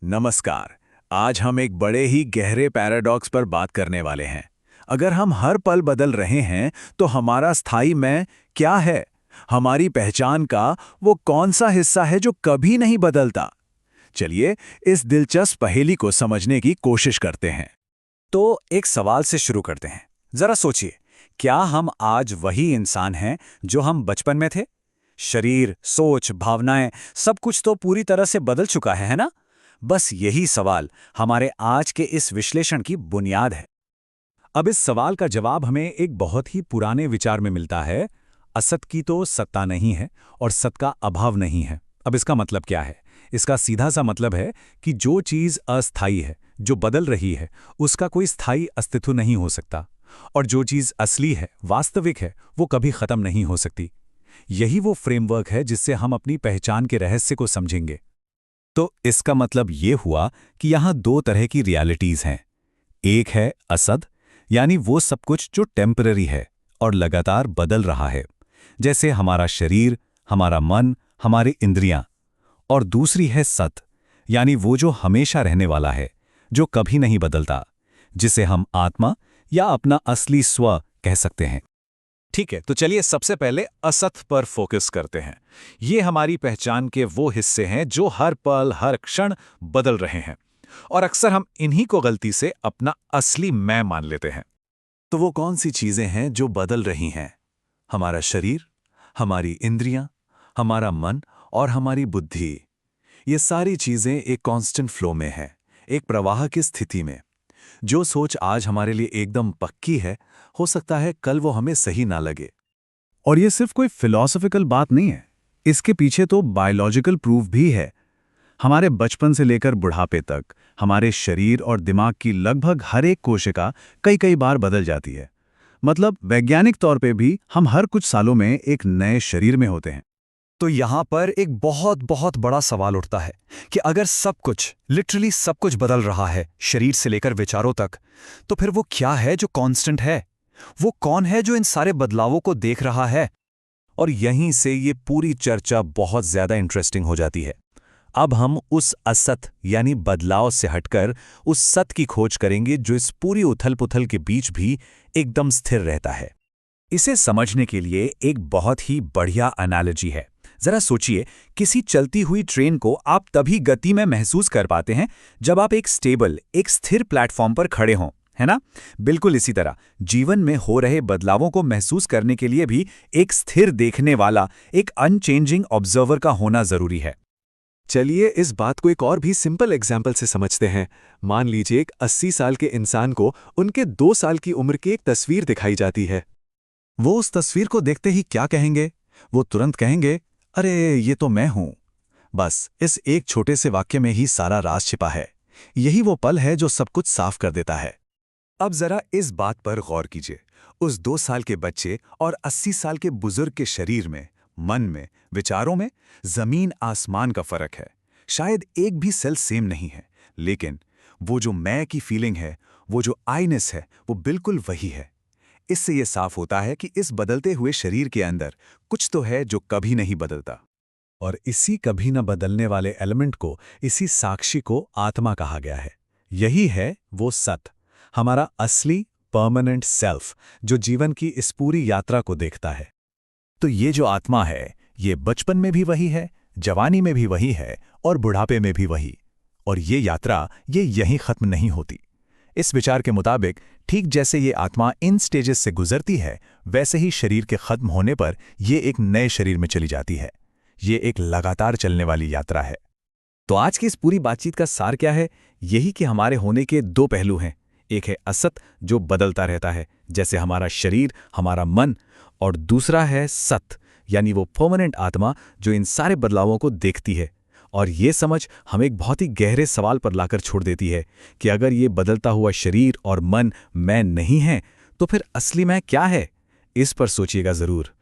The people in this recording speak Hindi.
नमस्कार। आज हम एक बड़े ही गहरे पैराडॉक्स पर बात करने वाले हैं। अगर हम हर पल बदल रहे हैं तो हमारा स्थायी मैं क्या है? हमारी पहचान का वो कौन सा हिस्सा है जो कभी नहीं बदलता? चलिए इस दिलचस्प पहेली को समझने की कोशिश करते हैं। तो एक सवाल से शुरू करते हैं। जरा सोचिए, क्या हम आज वही इंसान हैं जो हम बचपन में थे? शरीर, सोच, भावनाएं, सब कुछ तो पूरी तरह से बदल चुका है ना? बस यही सवाल हमारे आज के इस विश्लेषण की बुनियाद है। अब इस सवाल का जवाब हमें एक बहुत ही पुराने विचार में मिलता है। असत की तो सत्ता नहीं है और सत का अभाव नहीं है। अब इसका मतलब क्या है? इसका सीधा सा मतलब है कि जो चीज़ अस्थायी है, जो बदल रही है, उसका कोई स्थायी अस्तित्व नहीं हो सकता। और जो चीज़ असली है, वास्तविक है, वो कभी खत्म नहीं हो सकती। यही वो फ्रेमवर्क है जिससे हम अपनी पहचान के रहस्य को समझेंगे। तो इसका मतलब ये हुआ कि यहाँ दो तरह की रियलिटीज हैं। एक है असद, यानी वो सब कुछ जो टेम्पररी है और लगातार बदल रहा है, जैसे हमारा शरीर, हमारा मन, हमारी इंद्रियां। और दूसरी है सत, यानी वो जो हमेशा रहने वाला है, जो कभी नहीं बदलता, जिसे हम आत्मा या अपना असली स्व कह सकते हैं। ठीक है, तो चलिए सबसे पहले असत पर फोकस करते हैं। ये हमारी पहचान के वो हिस्से हैं जो हर पल, हर क्षण बदल रहे हैं। और अक्सर हम इन्हीं को गलती से अपना असली मैं मान लेते हैं। तो वो कौन सी चीजें हैं जो बदल रही हैं? हमारा शरीर, हमारी इंद्रियां, हमारा मन और हमारी बुद्धि। ये सारी चीजें एक कांस्टेंट फ्लो में है, एक प्रवाह की स्थिति में। जो सोच आज हमारे लिए एकदम पक्की है, हो सकता है कल वो हमें सही ना लगे। और ये सिर्फ कोई फिलॉसफिकल बात नहीं है, इसके पीछे तो बायोलॉजिकल प्रूफ भी है। हमारे बचपन से लेकर बुढ़ापे तक हमारे शरीर और दिमाग की लगभग हर एक कोशिका कई कई बार बदल जाती है। मतलब वैज्ञानिक तौर पे भी हम हर कुछ सालों में एक नए शरीर में होते हैं। तो यहाँ पर एक बहुत बहुत बड़ा सवाल उठता है कि अगर सब कुछ, लिटरली सब कुछ बदल रहा है, शरीर से लेकर विचारों तक, तो फिर वो क्या है जो कांस्टेंट है? वो कौन है जो इन सारे बदलावों को देख रहा है? और यहीं से ये पूरी चर्चा बहुत ज्यादा इंटरेस्टिंग हो जाती है। अब हम उस असत यानी बदलाव से हटकर उस सत की खोज करेंगे जो इस पूरी उथल-पुथल के बीच भी एकदम स्थिर रहता है। इसे समझने के लिए एक बहुत ही बढ़िया एनालॉजी है। जरा सोचिए, किसी चलती हुई ट्रेन को आप तभी गति में महसूस कर पाते हैं जब आप एक स्टेबल, एक स्थिर प्लेटफॉर्म पर खड़े हों, है ना? बिल्कुल इसी तरह जीवन में हो रहे बदलावों को महसूस करने के लिए भी एक स्थिर देखने वाला, एक अनचेंजिंग ऑब्जर्वर का होना जरूरी है। चलिए इस बात को एक और भी सिंपल एग्जाम्पल से समझते हैं। मान लीजिए एक 80 साल के इंसान को उनके 2 साल की उम्र की एक तस्वीर दिखाई जाती है। वो उस तस्वीर को देखते ही क्या कहेंगे? वो तुरंत कहेंगे, अरे ये तो मैं हूं। बस इस एक छोटे से वाक्य में ही सारा राज छिपा है। यही वो पल है जो सब कुछ साफ कर देता है। अब जरा इस बात पर गौर कीजिए। उस 2 साल के बच्चे और 80 साल के बुजुर्ग के शरीर में, मन में, विचारों में जमीन आसमान का फर्क है। शायद एक भी सेल सेम नहीं है, लेकिन वो जो मैं की फीलिंग है, वो जो आईनेस है, वो बिल्कुल वही है। इससे ये साफ होता है कि इस बदलते हुए शरीर के अंदर कुछ तो है जो कभी नहीं बदलता। और इसी कभी न बदलने वाले एलिमेंट को, इसी साक्षी को आत्मा कहा गया है। यही है वो सत, हमारा असली परमानेंट सेल्फ, जो जीवन की इस पूरी यात्रा को देखता है। तो ये जो आत्मा है, ये बचपन में भी वही है, जवानी में भी वही है और बुढ़ापे में भी वही। और ये यात्रा ये यहीं खत्म नहीं होती। इस विचार के मुताबिक ठीक जैसे ये आत्मा इन स्टेजेस से गुजरती है, वैसे ही शरीर के खत्म होने पर ये एक नए शरीर में चली जाती है। ये एक लगातार चलने वाली यात्रा है। तो आज की इस पूरी बातचीत का सार क्या है? यही कि हमारे होने के 2 पहलू हैं। एक है असत, जो बदलता रहता है, जैसे हमारा शरीर, हमारा मन, और दूसरा है सत, यानी वो परमानेंट आत्मा जो इन सारे बदलावों को देखती है। और ये समझ हमें एक बहुत ही गहरे सवाल पर लाकर छोड़ देती है कि अगर ये बदलता हुआ शरीर और मन मैं नहीं है, तो फिर असली मैं क्या है? इस पर सोचिएगा जरूर।